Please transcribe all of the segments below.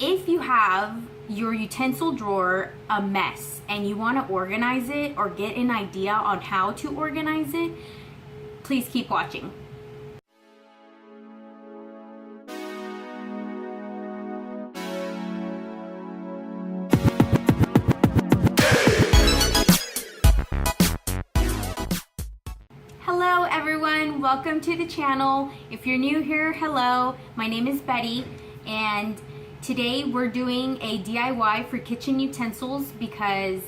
if you have your utensil drawer a mess and you want to organize it or get an idea on how to organize it, please keep watching. Hello everyone, welcome to the channel. If you're new here, hello, my name is Betty, and today we're doing a DIY for kitchen utensils because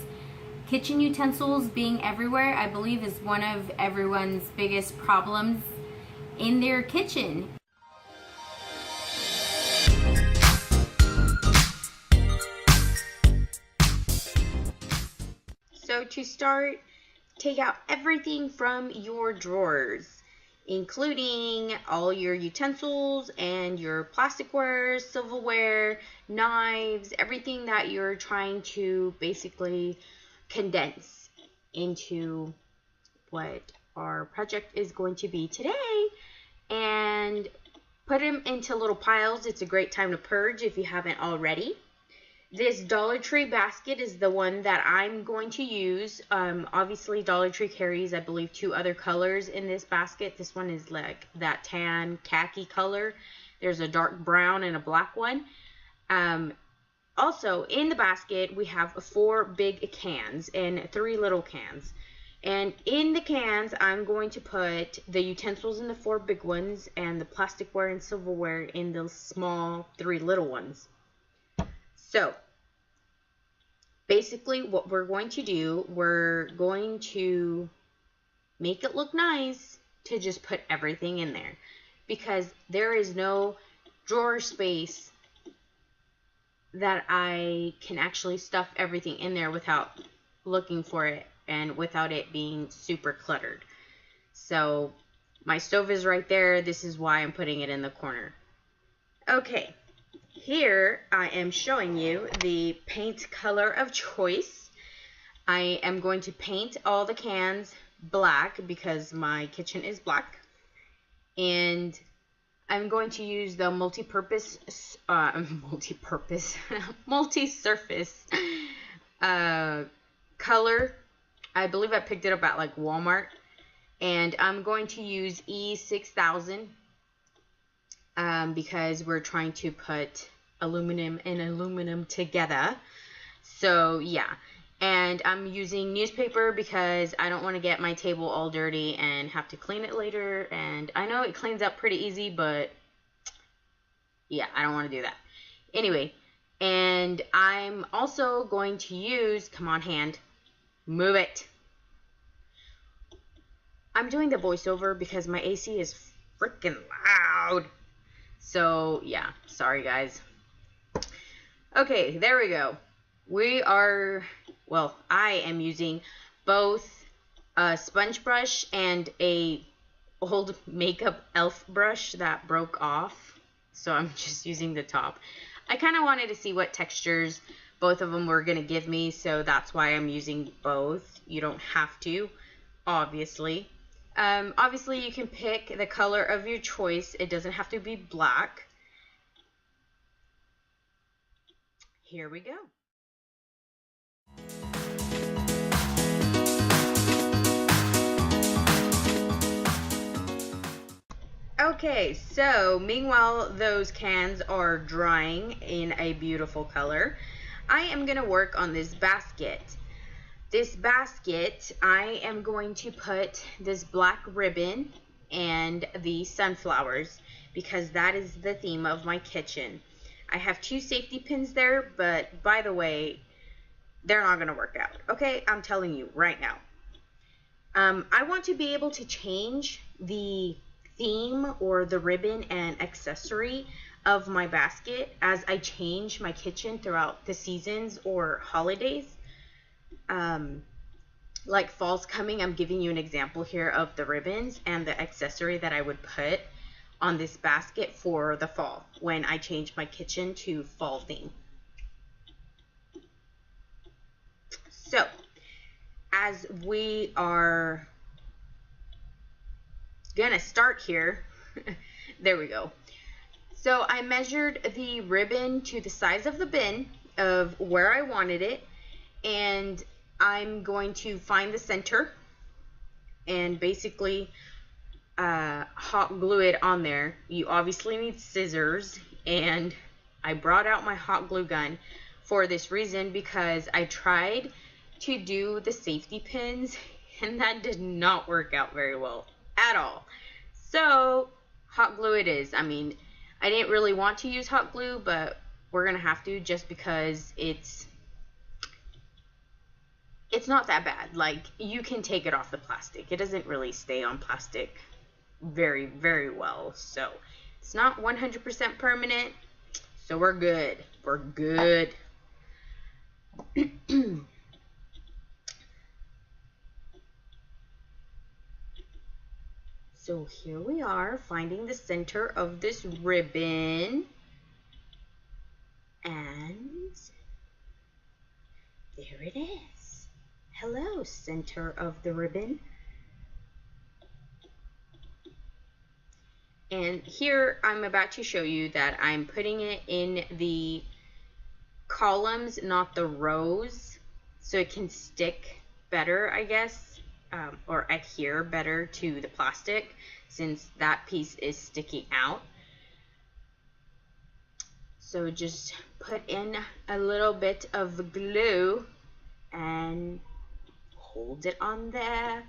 kitchen utensils being everywhere, I believe, is one of everyone's biggest problems in their kitchen. So to start, take out everything from your drawers, including all your utensils and your plasticware, silverware, knives, everything that you're trying to basically condense into what our project is going to be today, and put them into little piles. It's a great time to purge if you haven't already. This Dollar Tree basket is the one that I'm going to use. Obviously, Dollar Tree carries, I believe, 2 other colors in this basket. This one is like that tan khaki color. There's a dark brown and a black one. Also, in the basket, we have 4 big cans and 3 little cans. And in the cans, I'm going to put the utensils in the 4 big ones and the plasticware and silverware in the small 3 little ones. So, basically what we're going to do, we're going to make it look nice to just put everything in there, because there is no drawer space that I can actually stuff everything in there without looking for it and without it being super cluttered. So my stove is right there. This is why I'm putting it in the corner. Okay. Here I am showing you the paint color of choice. I am going to paint all the cans black because my kitchen is black. And I'm going to use the multi-surface color. I believe I picked it up at like Walmart. And I'm going to use E6000 because we're trying to put aluminum and aluminum together. So yeah, and I'm using newspaper because I don't want to get my table all dirty and have to clean it later. And I know it cleans up pretty easy, but yeah, I don't want to do that. Anyway, and I'm also going to use, come on hand, move it. I'm doing the voiceover because my AC is freaking loud. So yeah, sorry guys. Okay, there we go. I am using both a sponge brush and a old makeup elf brush that broke off. So I'm just using the top. I kind of wanted to see what textures both of them were going to give me, so that's why I'm using both. You don't have to, obviously. Obviously, you can pick the color of your choice. It doesn't have to be black. Here we go. Okay, so meanwhile those cans are drying in a beautiful color, I am going to work on this basket. This basket, I am going to put this black ribbon and the sunflowers because that is the theme of my kitchen. I have 2 safety pins there, but by the way, they're not going to work out. Okay, I'm telling you right now. I want to be able to change the theme or the ribbon and accessory of my basket as I change my kitchen throughout the seasons or holidays. Like fall's coming, I'm giving you an example here of the ribbons and the accessory that I would put on this basket for the fall when I change my kitchen to fall theme. So, as we are gonna start here, there we go. So I measured the ribbon to the size of the bin of where I wanted it, and I'm going to find the center and basically hot glue it on there. You obviously need scissors, and I brought out my hot glue gun for this reason because I tried to do the safety pins and that did not work out very well at all. So hot glue it is. I mean, I didn't really want to use hot glue, but we're gonna have to just because it's not that bad. Like, you can take it off the plastic. It doesn't really stay on plastic very, very well. So it's not 100% permanent. So we're good. We're good. So here we are finding the center of this ribbon. And there it is. Hello, center of the ribbon. And here I'm about to show you that I'm putting it in the columns, not the rows, so it can stick better, I guess, or adhere better to the plastic since that piece is sticking out. So just put in a little bit of glue and hold it on there.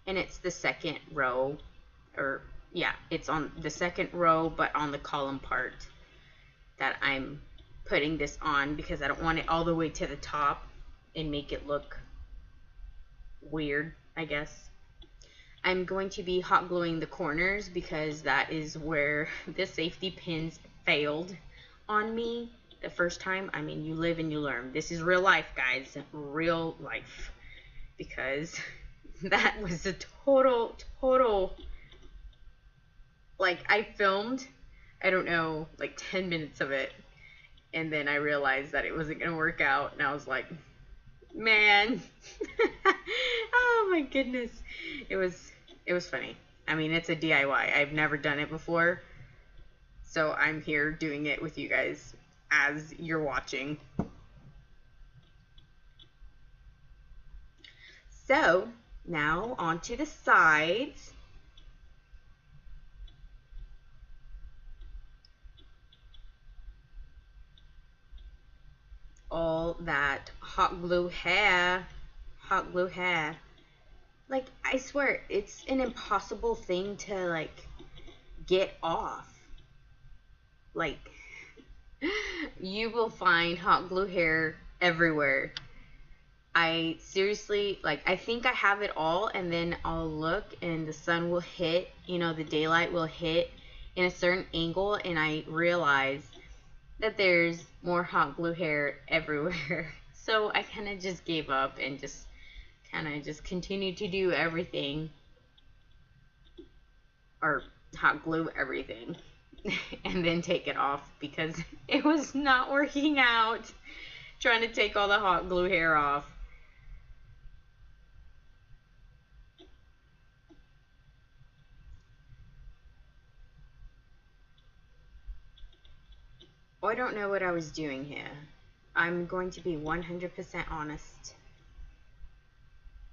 And it's the second row, or yeah, it's on the second row, but on the column part that I'm putting this on because I don't want it all the way to the top and make it look weird, I guess. I'm going to be hot gluing the corners because that is where the safety pins failed on me the first time. I mean, you live and you learn. This is real life, guys, real life, because that was a total, like, I filmed, I don't know, like 10 minutes of it, and then I realized that it wasn't going to work out, and I was like, man, oh my goodness, it was funny. I mean, it's a DIY. I've never done it before, so I'm here doing it with you guys as you're watching. So now onto the sides. All that hot glue hair. Like, I swear, it's an impossible thing to, like, get off. Like, you will find hot glue hair everywhere. I seriously, like, I think I have it all, and then I'll look and the sun will hit, you know, the daylight will hit in a certain angle, and I realize that there's more hot glue hair everywhere. So I kind of just gave up and just kind of just continued to do everything, or hot glue everything, and then take it off because it was not working out trying to take all the hot glue hair off. Oh, I don't know what I was doing here. I'm going to be 100% honest.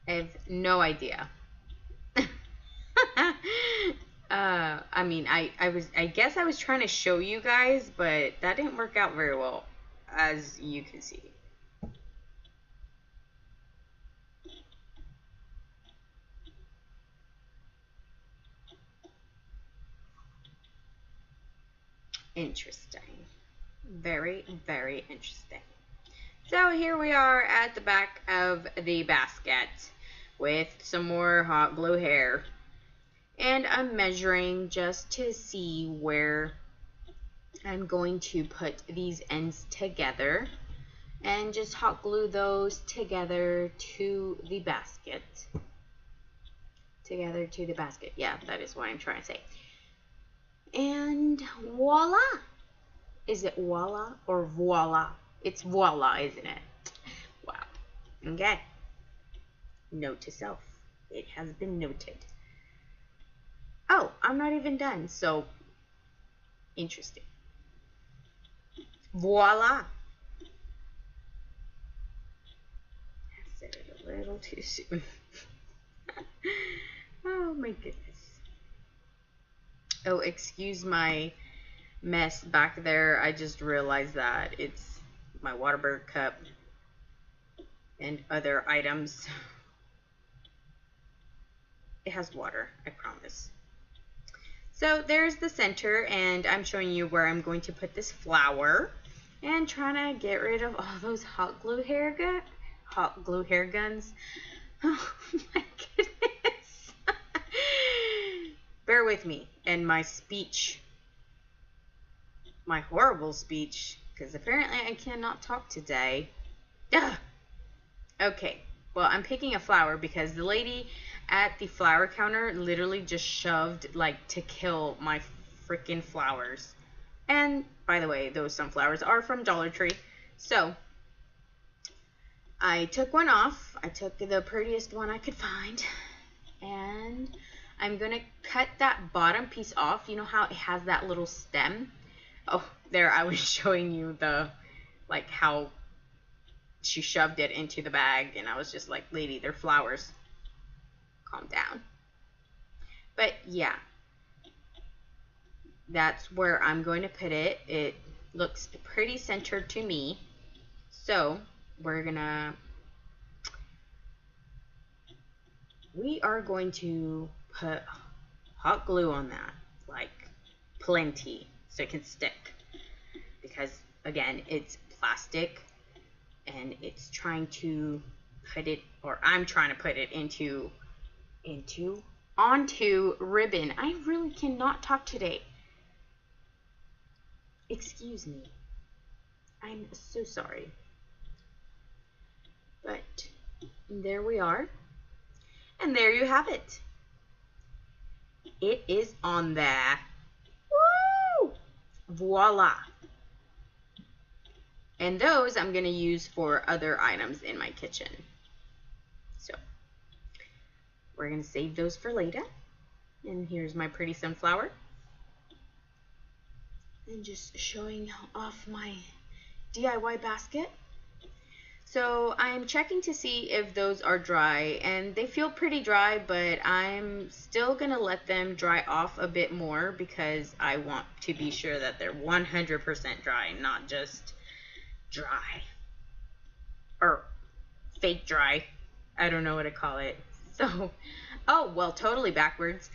I have no idea. I mean, I guess I was trying to show you guys, but that didn't work out very well, as you can see. Interesting. Very, very interesting. So here we are at the back of the basket with some more hot glue hair. And I'm measuring just to see where I'm going to put these ends together and just hot glue those together to the basket. Together to the basket. Yeah, that is what I'm trying to say. And voila! Is it voila or voila? It's voila, isn't it? Wow. Okay. Note to self. It has been noted. Oh, I'm not even done, so interesting. Voila! I said it a little too soon. Oh my goodness. Oh, excuse my mess back there. I just realized that it's my Waterberg cup and other items. It has water, I promise. So there's the center, and I'm showing you where I'm going to put this flower and trying to get rid of all those hot glue hair guns. Oh my goodness. Bear with me and my speech, my horrible speech, because apparently I cannot talk today. Ugh. Okay, well, I'm picking a flower because the lady at the flower counter literally just shoved, like, to kill my freaking flowers. And, by the way, those sunflowers are from Dollar Tree. So, I took one off. I took the prettiest one I could find. And I'm going to cut that bottom piece off. You know how it has that little stem? Oh, there, I was showing you the, like, how she shoved it into the bag. And I was just like, lady, they're flowers. Calm down. But yeah, that's where I'm going to put it. It looks pretty centered to me. So we are going to put hot glue on that, like plenty, so it can stick. Because again, it's plastic and it's trying to put it, or I'm trying to put it onto ribbon. I really cannot talk today. Excuse me. I'm so sorry. But there we are. And there you have it. It is on there. Woo! Voila. And those I'm going to use for other items in my kitchen. So we're going to save those for later. And here's my pretty sunflower. And just showing off my DIY basket. So I'm checking to see if those are dry, and they feel pretty dry, but I'm still going to let them dry off a bit more because I want to be sure that they're 100% dry, not just dry or fake dry. I don't know what to call it. So, oh, well, totally backwards.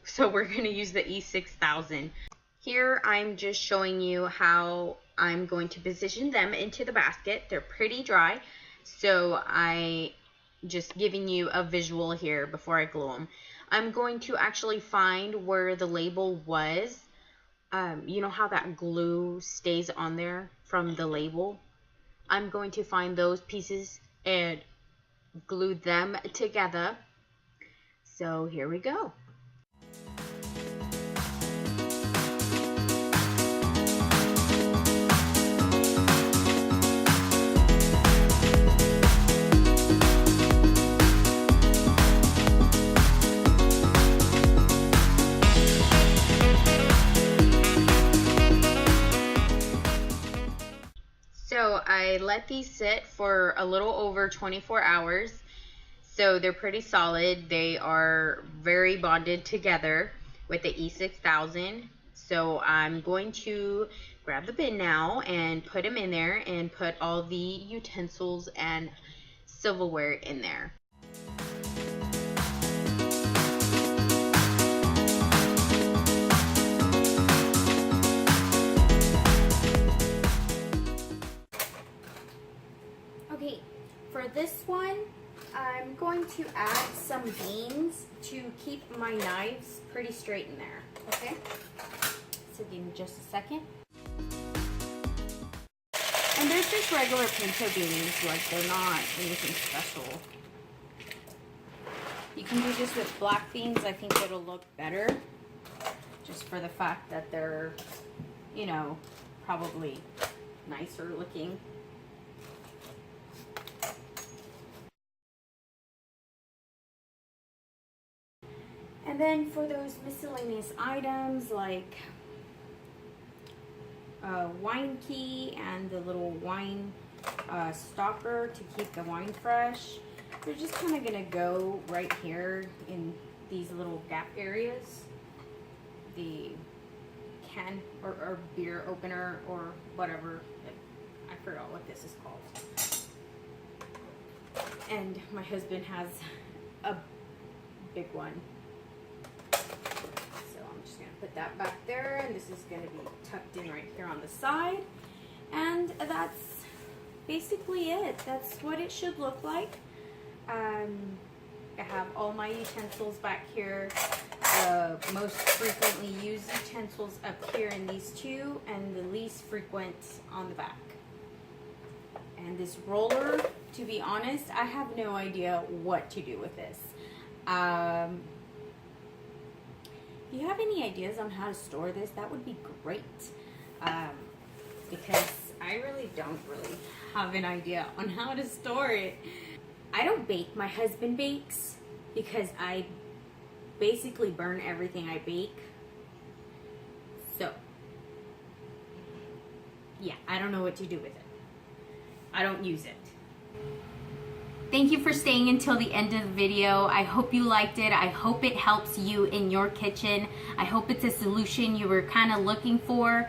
So we're going to use the E6000. Here I'm just showing you how I'm going to position them into the basket. They're pretty dry, so I just giving you a visual here before I glue them. I'm going to actually find where the label was. You know how that glue stays on there from the label? I'm going to find those pieces and glue them together. So here we go. So I let these sit for a little over 24 hours. So they're pretty solid. They are very bonded together with the E6000. So I'm going to grab the bin now and put them in there and put all the utensils and silverware in there. Okay, for this one, I'm going to add some beans to keep my knives pretty straight in there, okay? So give me just a second. And there's just regular pinto beans, like they're not anything special. You can do this with black beans, I think it'll look better. Just for the fact that they're, you know, probably nicer looking. then for those miscellaneous items like wine key and the little wine stopper to keep the wine fresh, they're just kind of gonna go right here in these little gap areas. The can or beer opener or whatever, I forgot what this is called. And my husband has a big one, so I'm just gonna put that back there, and this is gonna be tucked in right here on the side, and that's basically it. That's what it should look like. I have all my utensils back here. Most frequently used utensils up here in these two, and the least frequent on the back. And this roller, to be honest, I have no idea what to do with this. If you have any ideas on how to store this, that would be great. Because I really don't have an idea on how to store it. I don't bake. My husband bakes because I basically burn everything I bake. So, yeah, I don't know what to do with it. I don't use it. Thank you for staying until the end of the video. I hope you liked it. I hope it helps you in your kitchen. I hope it's a solution you were kind of looking for.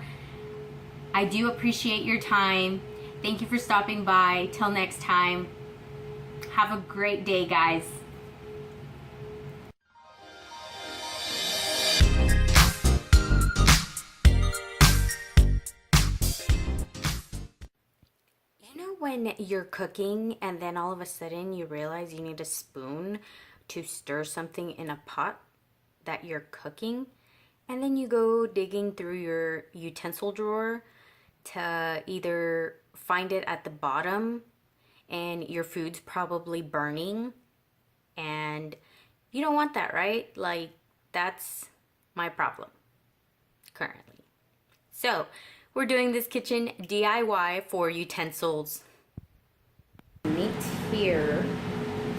I do appreciate your time. Thank you for stopping by. Till next time, have a great day, guys. When you're cooking and then all of a sudden you realize you need a spoon to stir something in a pot that you're cooking, and then you go digging through your utensil drawer to either find it at the bottom and your food's probably burning, and you don't want that, right? Like, that's my problem currently. So we're doing this kitchen DIY for utensils. Meat here,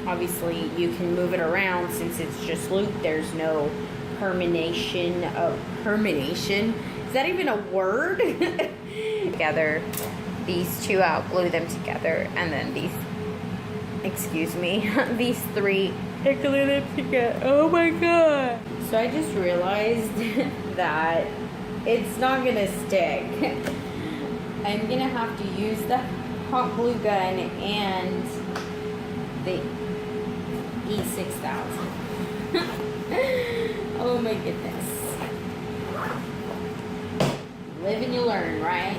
obviously you can move it around since it's just looped. There's no permanation. Is that even a word? Together, these two out, glue them together, and then these, excuse me, these three, I glue them together. Oh my god. So I just realized that it's not gonna stick. I'm gonna have to use the hot glue gun and the E6000. Oh my goodness. Live and you learn, right?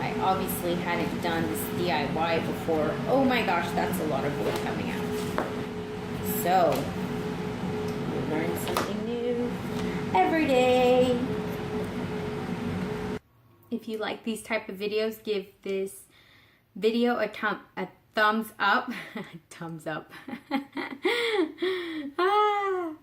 I obviously hadn't done this DIY before. Oh my gosh, that's a lot of glue coming out. So, we learn something new every day. If you like these type of videos, give this video a thumbs up. Thumbs up. Ah.